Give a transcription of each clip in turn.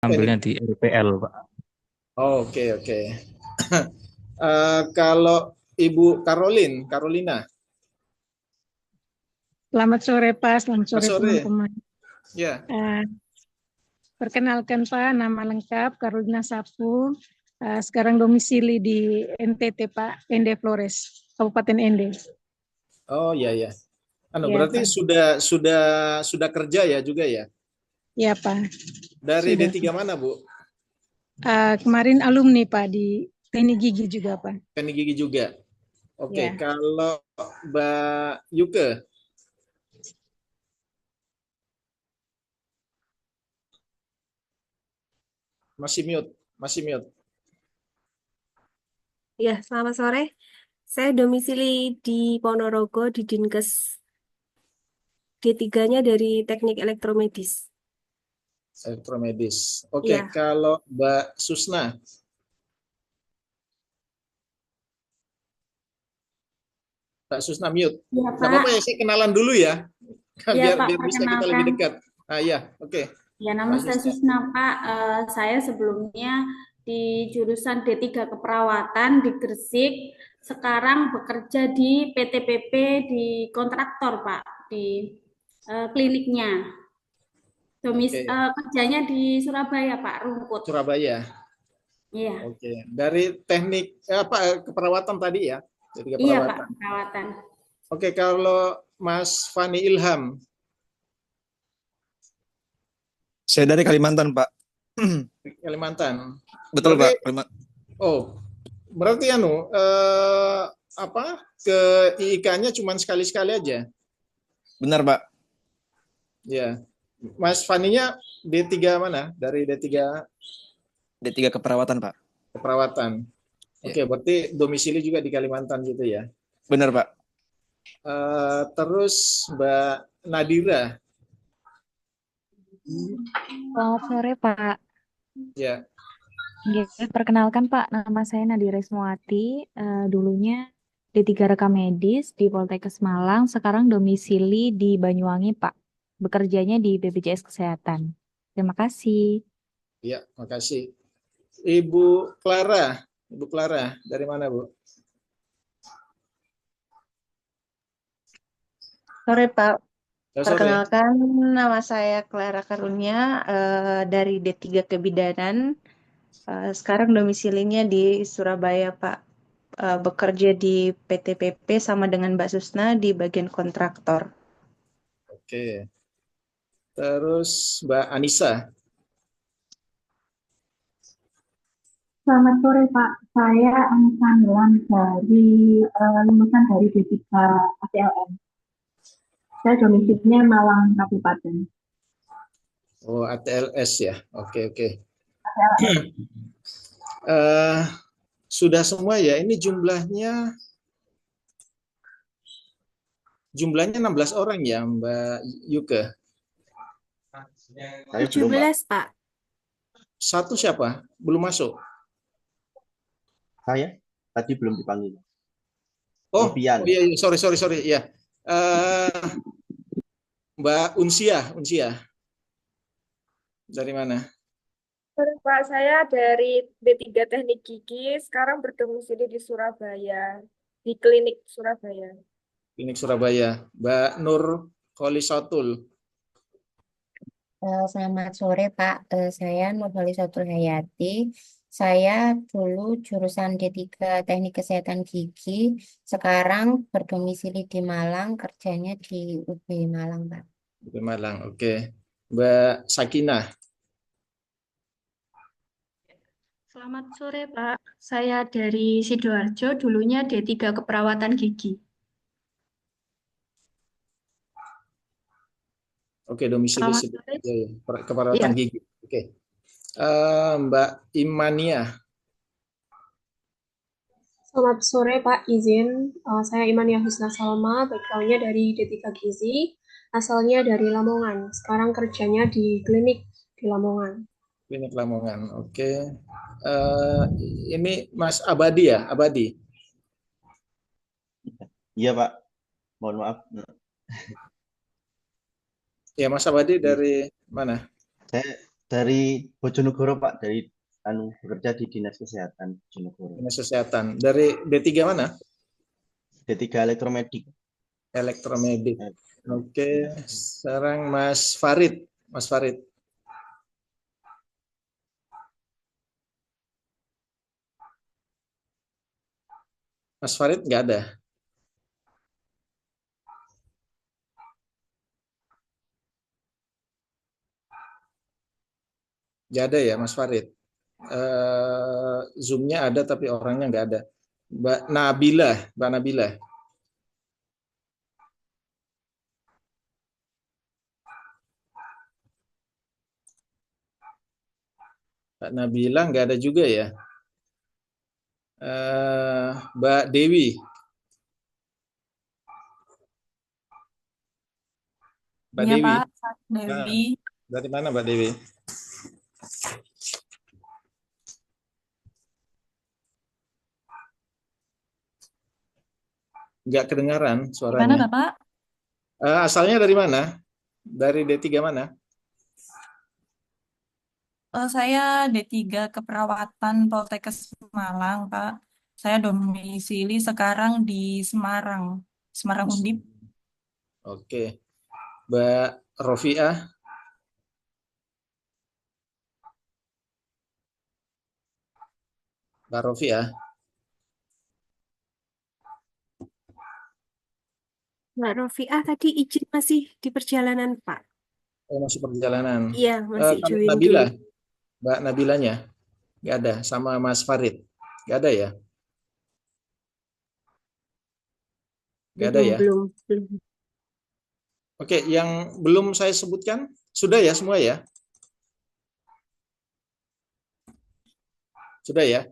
Ambilnya Teknik. di RPL, Pak. Oh, oke, oke. Kalau Ibu Carolina, Selamat sore Pak, selamat selamat sore sore. teman-teman. Ya, Eh, Perkenalkan Pak, nama lengkap Carolina Sapu. Sekarang domisili di NTT Pak, Ende Flores, Kabupaten Ende. oh ya, ya. Ya Berarti Pak, sudah kerja ya juga ya. ya Pak, Dari sudah. D3 mana, Bu? Kemarin alumni Pak di Teknik Gigi juga Pak. Teknik gigi juga. Oke, Ya, kalau Mbak Yuke masih mute, masih mute. Ya, selamat sore. Saya domisili di Ponorogo di Dinkes. D3-nya dari Teknik Elektromedis. Elektromedis. Oke, Iya, kalau Mbak Susna, Mbak Susna mute. Ya Nggak apa-apa Pak, ya, saya kenalan dulu ya, ya biar Pak, biar bisa kita lebih perkenalkan. dekat. Ah ya, oke. Ya nama Mbak saya Susna. Susna Pak. Saya sebelumnya di jurusan D3 Keperawatan di Gresik. Sekarang bekerja di PT-PP di kontraktor Pak, di kliniknya. Oke, Kerjanya di Surabaya Pak, Rungkut. Surabaya. Iya, Oke, dari teknik apa keperawatan tadi ya, jadi iya Pak, keperawatan. perawatan. Oke, kalau Mas Fani Ilham, Saya dari Kalimantan, Pak. Kalimantan. Betul, Berarti, Pak. oh, berarti apa ke IIK-nya cuma sekali-sekali aja, Benar, Pak. ya. Mas Faninya D3 mana? Dari D3 D3 keperawatan, Pak. keperawatan. Ya. Oke, berarti domisili juga di Kalimantan gitu ya. Benar, Pak. Terus Mbak Nadira, Selamat sore, Pak. ya. Nggih, perkenalkan Pak, nama saya Nadira Ismawati. Dulunya D3 Rekam Medis di Poltekkes Malang, sekarang domisili di Banyuwangi, Pak. Bekerjanya di BPJS Kesehatan. Terima kasih. Ya, makasih. Ibu Clara dari mana Bu? Sore Pak, Ya, sore. perkenalkan nama saya Clara Karunia dari D3 Kebidanan. Sekarang domisilinya di Surabaya Pak. Bekerja di PT-PP sama dengan Mbak Susna di bagian kontraktor. Oke. Terus Mbak Anissa. Selamat sore Pak, saya Anissa Nilan dari lulusan dari D3 ATLM. Saya domisilinya Malang Kabupaten. Oh, ATLS ya. Oke, oke. Eh, sudah semua ya. Ini jumlahnya 16 orang ya, Mbak Yuke. Saya belum, Pak. 17, Pak. Satu siapa? Belum masuk. Saya tadi belum dipanggil. Oh, Novian. oh iya, iya. Sorry, sorry, sorry. Ya. Mbak Unsia. Dari mana? Sore, Pak, saya dari D3 Teknik Gigi, sekarang berdomisili di Surabaya, di klinik Surabaya. Klinik Surabaya. Mbak Nur Kholisatul. Selamat sore Pak, saya Nurholi Satul Hayati. Saya dulu jurusan D3 Teknik Kesehatan Gigi, sekarang berdomisili di Malang, kerjanya di UB Malang Pak. Di Malang. Oke. Mbak Sakinah. Selamat sore, Pak. Saya dari Sidoarjo, dulunya D3 Keperawatan Gigi. Oke, domisili Selamat sore. ya, ya. Keperawatan Iya. gigi. Oke. Mbak Imania. Selamat sore Pak, izin. Saya Imania Husna Salma, backgroundnya dari D3 Gizi, asalnya dari Lamongan. Sekarang kerjanya di klinik di Lamongan. Klinik Lamongan, oke. Ini Mas Abadi ya, Abadi. Iya, Pak. Mohon maaf. Ya, Mas Abadi dari mana? Saya Dari Bojonegoro Pak, dari bekerja di Dinas Kesehatan Bojonegoro. Dinas Kesehatan. Dari D3 mana? D3 Elektromedik. Elektromedik. Oke, sekarang Mas Farid. Mas Farid. Mas Farid nggak ada. Nggak ada ya Mas Farid. Zoom-nya ada tapi orangnya nggak ada. Mbak Nabila. Mbak Nabila. Mbak Nabila nggak ada juga ya. Mbak Dewi. Mbak Iya, Dewi. Pak. Dewi. Dari mana Mbak Dewi? Nggak kedengaran Gimana, suaranya. Bapak? Asalnya dari mana? Dari D3 mana? Saya D3 Keperawatan Poltekkes Malang, Pak. Saya domisili sekarang di Semarang, Semarang Undip. Oke. Mbak Rofiah. Mbak Rofiah. Mbak Rofiah tadi izin masih di perjalanan, Pak. Oh, masih perjalanan. Iya, masih Kalau join Nabila, dulu. Mbak Nabilanya nggak ada, sama Mas Farid nggak ada ya? Nggak ada ya? Belum. Oke, yang belum saya sebutkan sudah ya semua ya? Sudah ya?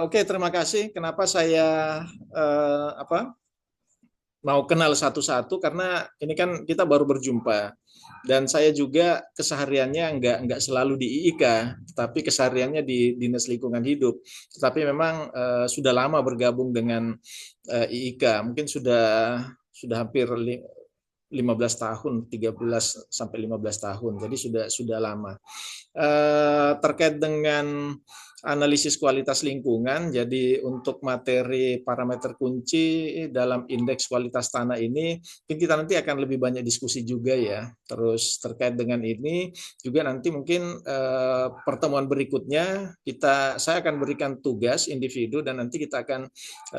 Oke, terima kasih. Kenapa saya mau kenal satu-satu, karena ini kan kita baru berjumpa. Dan saya juga kesehariannya nggak selalu di IIK, tapi kesehariannya di Dinas Lingkungan Hidup. Tetapi memang sudah lama bergabung dengan IIK, mungkin sudah hampir 15 tahun, 13 sampai 15 tahun. Jadi sudah lama. Terkait dengan analisis kualitas lingkungan, jadi untuk materi parameter kunci dalam indeks kualitas tanah ini, kita nanti akan lebih banyak diskusi juga ya. Terus terkait dengan ini juga nanti mungkin pertemuan berikutnya saya akan berikan tugas individu dan nanti kita akan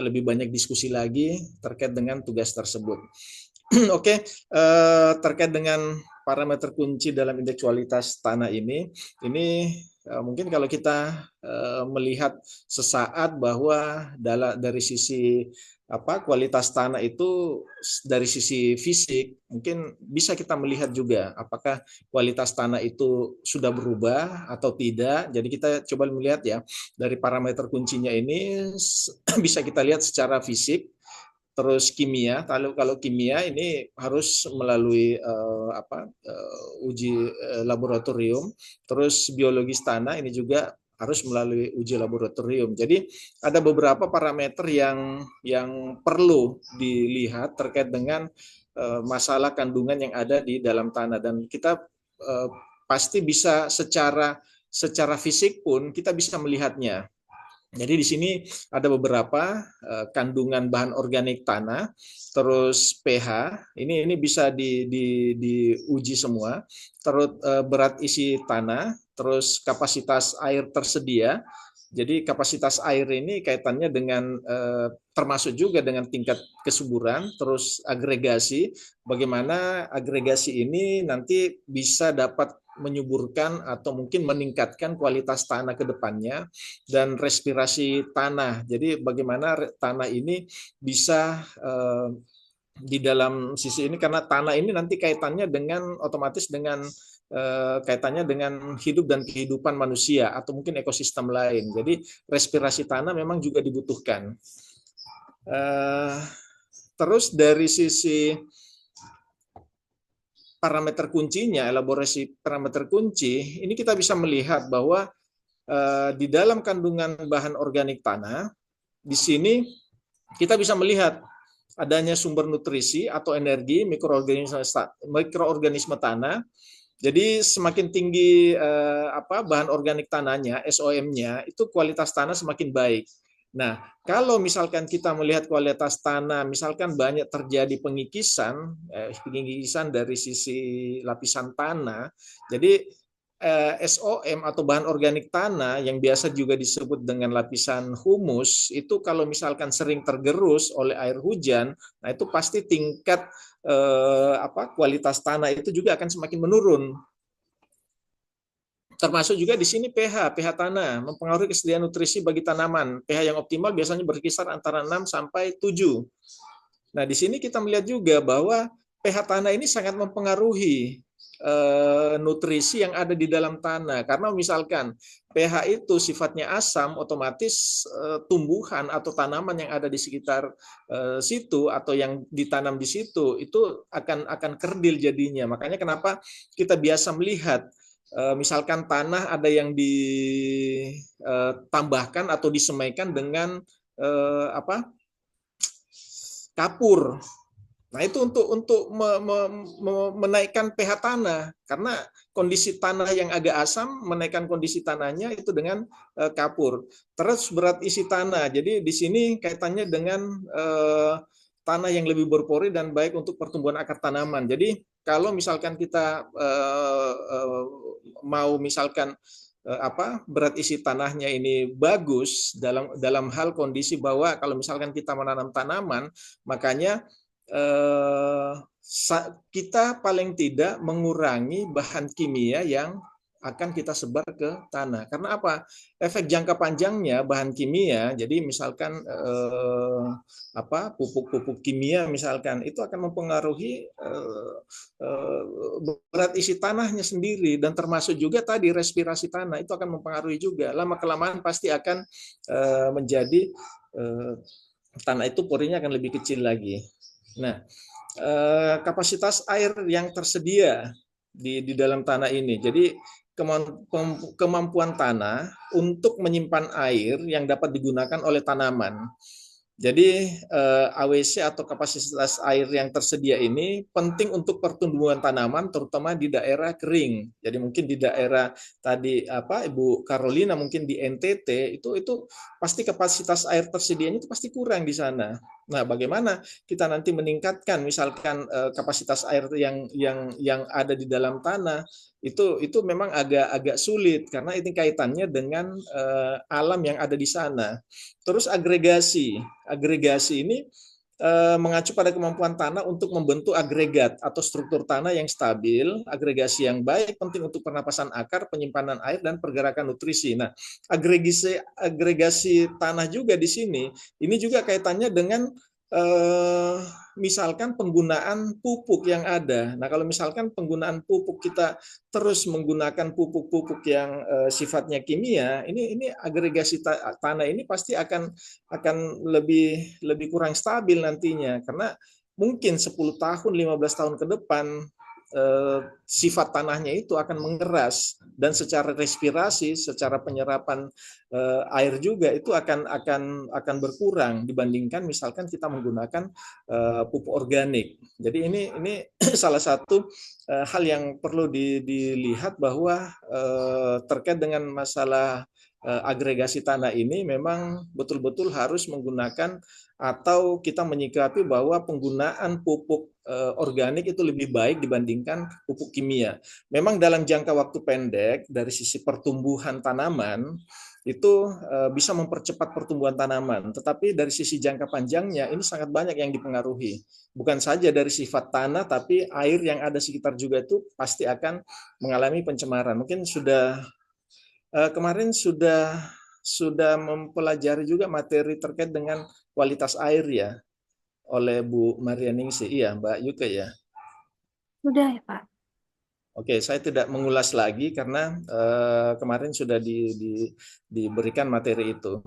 lebih banyak diskusi lagi terkait dengan tugas tersebut. Oke, terkait dengan parameter kunci dalam indeks kualitas tanah ini mungkin kalau kita melihat sesaat bahwa dari sisi kualitas tanah itu dari sisi fisik mungkin bisa kita melihat juga apakah kualitas tanah itu sudah berubah atau tidak. Jadi kita coba melihat ya dari parameter kuncinya ini bisa kita lihat secara fisik. Terus kimia, kalau kimia ini harus melalui uji laboratorium. Terus biologis tanah ini juga harus melalui uji laboratorium. Jadi ada beberapa parameter yang perlu dilihat terkait dengan masalah kandungan yang ada di dalam tanah, dan kita pasti bisa secara fisik pun kita bisa melihatnya. Jadi di sini ada beberapa kandungan bahan organik tanah, terus pH, ini bisa diuji semua, terus berat isi tanah, terus kapasitas air tersedia. Jadi kapasitas air ini kaitannya dengan termasuk juga dengan tingkat kesuburan, terus agregasi, bagaimana agregasi ini nanti bisa dapat menyuburkan atau mungkin meningkatkan kualitas tanah ke depannya, dan respirasi tanah. Jadi bagaimana tanah ini bisa di dalam sisi ini, karena tanah ini nanti kaitannya dengan otomatis dengan kaitannya dengan hidup dan kehidupan manusia atau mungkin ekosistem lain. Jadi respirasi tanah memang juga dibutuhkan. Terus dari sisi parameter kuncinya, elaborasi parameter kunci, ini kita bisa melihat bahwa di dalam kandungan bahan organik tanah, di sini kita bisa melihat adanya sumber nutrisi atau energi mikroorganisme tanah Jadi semakin tinggi bahan organik tanahnya, SOM-nya, itu kualitas tanah semakin baik. Nah, kalau misalkan kita melihat kualitas tanah, misalkan banyak terjadi pengikisan dari sisi lapisan tanah, jadi SOM atau bahan organik tanah yang biasa juga disebut dengan lapisan humus, itu kalau misalkan sering tergerus oleh air hujan, nah itu pasti tingkat kualitas tanah itu juga akan semakin menurun. Termasuk juga di sini pH tanah mempengaruhi kesediaan nutrisi bagi tanaman. pH yang optimal biasanya berkisar antara 6 sampai 7. Nah, di sini kita melihat juga bahwa pH tanah ini sangat mempengaruhi nutrisi yang ada di dalam tanah. Karena misalkan pH itu sifatnya asam, otomatis tumbuhan atau tanaman yang ada di sekitar situ atau yang ditanam di situ itu akan kerdil jadinya. Makanya kenapa kita biasa melihat misalkan tanah ada yang ditambahkan atau disemaikan dengan kapur. Nah, itu untuk menaikkan pH tanah, karena kondisi tanah yang agak asam menaikkan kondisi tanahnya itu dengan kapur. Terus berat isi tanah. Jadi di sini kaitannya dengan tanah yang lebih berpori dan baik untuk pertumbuhan akar tanaman. Jadi kalau misalkan kita mau misalkan berat isi tanahnya ini bagus dalam hal kondisi bahwa kalau misalkan kita menanam tanaman, makanya kita paling tidak mengurangi bahan kimia yang akan kita sebar ke tanah. Karena apa? Efek jangka panjangnya bahan kimia, jadi misalkan pupuk-pupuk kimia misalkan, itu akan mempengaruhi berat isi tanahnya sendiri, dan termasuk juga tadi respirasi tanah itu akan mempengaruhi juga. Lama-kelamaan pasti akan menjadi tanah itu porinya akan lebih kecil lagi. Nah, kapasitas air yang tersedia di dalam tanah ini. Jadi kemampuan tanah untuk menyimpan air yang dapat digunakan oleh tanaman. Jadi AWC atau kapasitas air yang tersedia ini penting untuk pertumbuhan tanaman, terutama di daerah kering. Jadi mungkin di daerah tadi Ibu Carolina mungkin di NTT itu pasti kapasitas air tersedianya itu pasti kurang di sana. Nah, bagaimana kita nanti meningkatkan misalkan kapasitas air yang ada di dalam tanah itu memang agak sulit karena ini kaitannya dengan alam yang ada di sana. Terus agregasi ini mengacu pada kemampuan tanah untuk membentuk agregat atau struktur tanah yang stabil. Agregasi yang baik penting untuk pernapasan akar, penyimpanan air, dan pergerakan nutrisi. Nah, agregasi tanah juga di sini, ini juga kaitannya dengan misalkan penggunaan pupuk yang ada. Nah, kalau misalkan penggunaan pupuk kita terus menggunakan pupuk-pupuk yang sifatnya kimia, ini agregasi tanah ini pasti akan lebih kurang stabil nantinya, karena mungkin 10 tahun, 15 tahun ke depan sifat tanahnya itu akan mengeras, dan secara respirasi, secara penyerapan air juga itu akan berkurang dibandingkan misalkan kita menggunakan pupuk organik. Jadi ini salah satu hal yang perlu dilihat bahwa terkait dengan masalah agregasi tanah ini memang betul-betul harus menggunakan atau kita menyikapi bahwa penggunaan pupuk organik itu lebih baik dibandingkan pupuk kimia. Memang dalam jangka waktu pendek dari sisi pertumbuhan tanaman itu bisa mempercepat pertumbuhan tanaman, tetapi dari sisi jangka panjangnya ini sangat banyak yang dipengaruhi. Bukan saja dari sifat tanah, tapi air yang ada sekitar juga itu pasti akan mengalami pencemaran. Mungkin kemarin sudah mempelajari juga materi terkait dengan kualitas air ya oleh Bu Maria Ningsih, iya Mbak Yuke ya. Sudah ya Pak. Oke, saya tidak mengulas lagi karena kemarin sudah diberikan materi itu.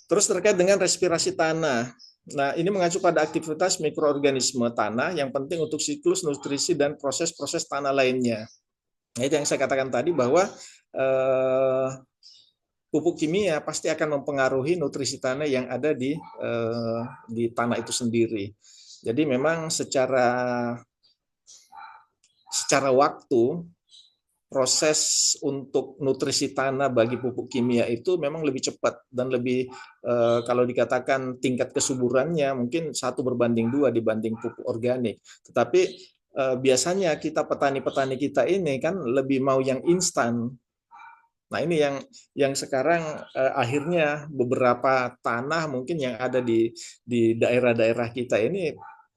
Terus terkait dengan respirasi tanah. Nah, ini mengacu pada aktivitas mikroorganisme tanah yang penting untuk siklus nutrisi dan proses-proses tanah lainnya. Nah, itu yang saya katakan tadi bahwa pupuk kimia pasti akan mempengaruhi nutrisi tanah yang ada di tanah itu sendiri. Jadi memang secara secara waktu proses untuk nutrisi tanah bagi pupuk kimia itu memang lebih cepat dan lebih kalau dikatakan tingkat kesuburannya mungkin 1:2 dibanding pupuk organik. Tetapi biasanya kita petani-petani kita ini kan lebih mau yang instan. Nah ini yang sekarang akhirnya beberapa tanah mungkin yang ada di daerah-daerah kita ini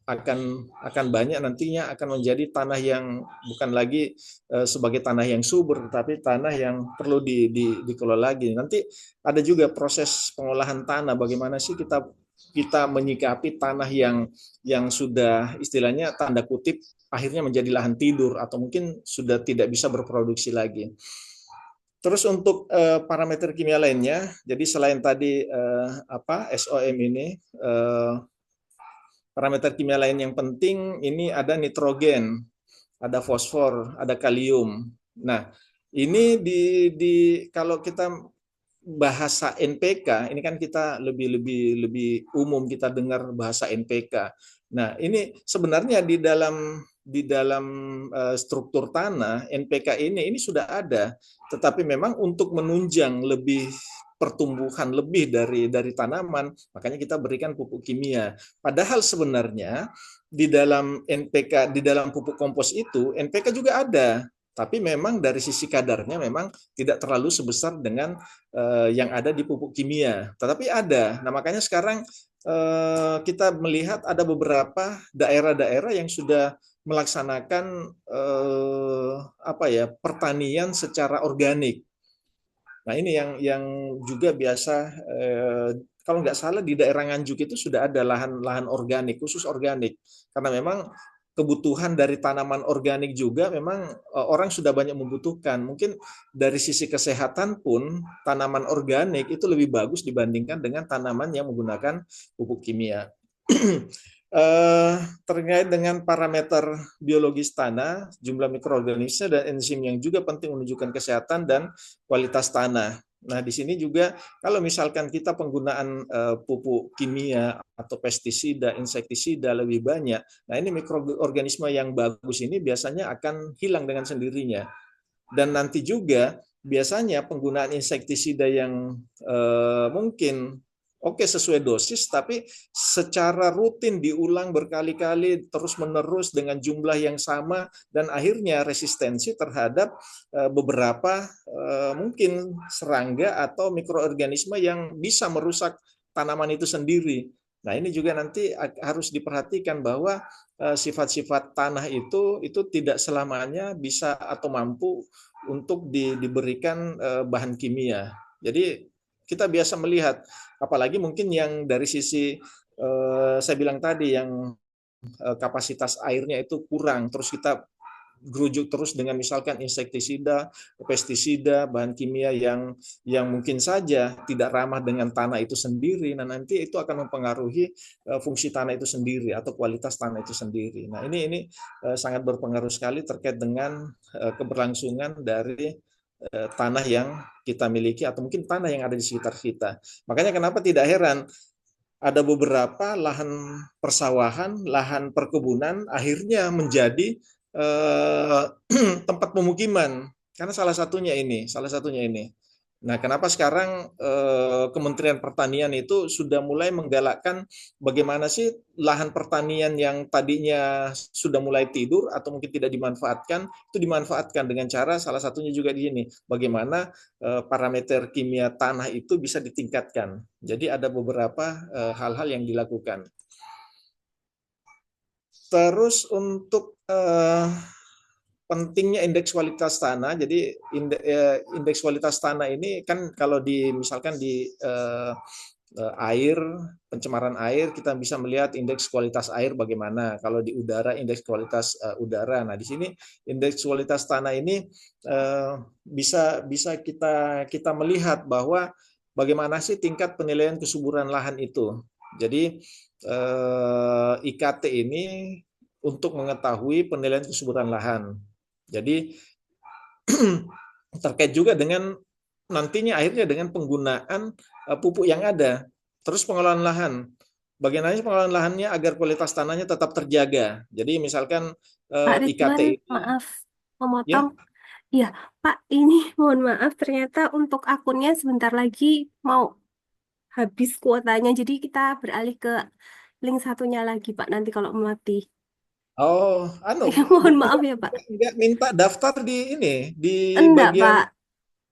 akan banyak nantinya akan menjadi tanah yang bukan lagi sebagai tanah yang subur, tetapi tanah yang perlu dikelola lagi. Nanti ada juga proses pengolahan tanah, bagaimana sih kita menyikapi tanah yang sudah istilahnya tanda kutip akhirnya menjadi lahan tidur atau mungkin sudah tidak bisa berproduksi lagi. Terus untuk parameter kimia lainnya, jadi selain tadi SOM ini, parameter kimia lain yang penting ini ada nitrogen, ada fosfor, ada kalium. Nah, ini kalau kita bahasa NPK, ini kan kita lebih umum kita dengar bahasa NPK. Nah, ini sebenarnya di dalam struktur tanah NPK ini sudah ada, tetapi memang untuk menunjang lebih pertumbuhan lebih dari tanaman, makanya kita berikan pupuk kimia. Padahal sebenarnya di dalam NPK, di dalam pupuk kompos itu NPK juga ada, tapi memang dari sisi kadarnya memang tidak terlalu sebesar dengan yang ada di pupuk kimia. Tetapi ada. Nah, makanya sekarang kita melihat ada beberapa daerah-daerah yang sudah melaksanakan pertanian secara organik. Nah ini yang juga biasa kalau nggak salah di daerah Nganjuk itu sudah ada lahan organik, khusus organik, karena memang kebutuhan dari tanaman organik juga memang orang sudah banyak membutuhkan. Mungkin dari sisi kesehatan pun tanaman organik itu lebih bagus dibandingkan dengan tanaman yang menggunakan pupuk kimia. Terkait dengan parameter biologis tanah, jumlah mikroorganisme dan enzim yang juga penting menunjukkan kesehatan dan kualitas tanah. Nah, di sini juga kalau misalkan kita penggunaan pupuk kimia atau pestisida, insektisida lebih banyak, nah ini mikroorganisme yang bagus ini biasanya akan hilang dengan sendirinya. Dan nanti juga biasanya penggunaan insektisida yang mungkin oke sesuai dosis, tapi secara rutin diulang berkali-kali terus-menerus dengan jumlah yang sama dan akhirnya resistensi terhadap beberapa mungkin serangga atau mikroorganisme yang bisa merusak tanaman itu sendiri. Nah ini juga nanti harus diperhatikan bahwa sifat-sifat tanah itu tidak selamanya bisa atau mampu untuk diberikan bahan kimia. Jadi kita biasa melihat, apalagi mungkin yang dari sisi saya bilang tadi yang kapasitas airnya itu kurang, terus kita gerujuk terus dengan misalkan insektisida, pestisida, bahan kimia yang mungkin saja tidak ramah dengan tanah itu sendiri. Nah nanti itu akan mempengaruhi fungsi tanah itu sendiri atau kualitas tanah itu sendiri. Nah ini sangat berpengaruh sekali terkait dengan keberlangsungan dari tanah yang kita miliki atau mungkin tanah yang ada di sekitar kita. Makanya kenapa tidak heran ada beberapa lahan persawahan, lahan perkebunan akhirnya menjadi tempat pemukiman karena salah satunya ini. Nah, kenapa sekarang Kementerian Pertanian itu sudah mulai menggalakkan bagaimana sih lahan pertanian yang tadinya sudah mulai tidur atau mungkin tidak dimanfaatkan, itu dimanfaatkan dengan cara salah satunya juga di sini, bagaimana parameter kimia tanah itu bisa ditingkatkan. Jadi ada beberapa hal-hal yang dilakukan. Terus untuk pentingnya indeks kualitas tanah. Jadi indeks kualitas tanah ini kan kalau misalkan di air, pencemaran air, kita bisa melihat indeks kualitas air bagaimana. Kalau di udara, indeks kualitas udara. Nah, di sini indeks kualitas tanah ini bisa kita melihat bahwa bagaimana sih tingkat penilaian kesuburan lahan itu. Jadi IKT ini untuk mengetahui penilaian kesuburan lahan. Jadi terkait juga dengan nantinya akhirnya dengan penggunaan pupuk yang ada. Terus pengelolaan lahan. bagian lainnya pengelolaan lahannya agar kualitas tanahnya tetap terjaga. Jadi misalkan Pak IKT Ridwan, itu maaf ya. memotong. Iya, Pak, ini mohon maaf, ternyata untuk akunnya sebentar lagi mau habis kuotanya. Jadi kita beralih ke link satunya lagi, Pak, nanti kalau mati. Oh, Mohon maaf ya, Pak. enggak minta daftar di ini di Enggak, bagian. Pak.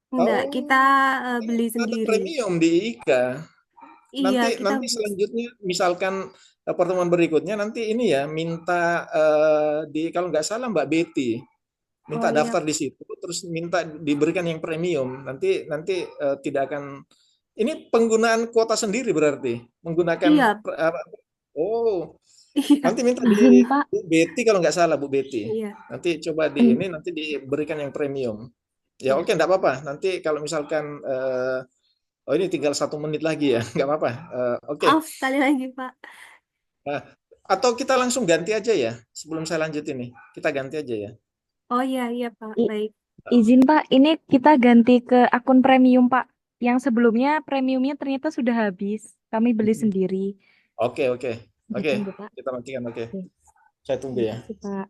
Enggak, Oh, kita beli ada sendiri. premium di IIKA. Iya, kita Nanti selanjutnya misalkan pertemuan berikutnya nanti ini ya minta di kalau nggak salah Mbak Betty minta iya. daftar di situ terus minta diberikan yang premium. Nanti tidak akan ini penggunaan kuota sendiri berarti menggunakan Iya. oh Iya. nanti minta Izin, di Pak. Bu Betty kalau nggak salah Bu Betty. Iya. Nanti coba di ini nanti diberikan yang premium. Ya oke, enggak apa-apa. Nanti kalau misalkan oh ini tinggal 1 menit lagi ya, nggak apa-apa. Oke. Maaf sekali lagi, Pak. Nah, atau kita langsung ganti aja ya sebelum saya lanjut ini. Kita ganti aja ya. Oh iya, iya, Pak. Baik. Izin Pak, ini kita ganti ke akun premium Pak. Yang sebelumnya premiumnya ternyata sudah habis. Kami beli sendiri. Oke. Ditunggu, Pak. Kita matikan. Oke. Oke. Saya tunggu ya. Terima kasih, Pak.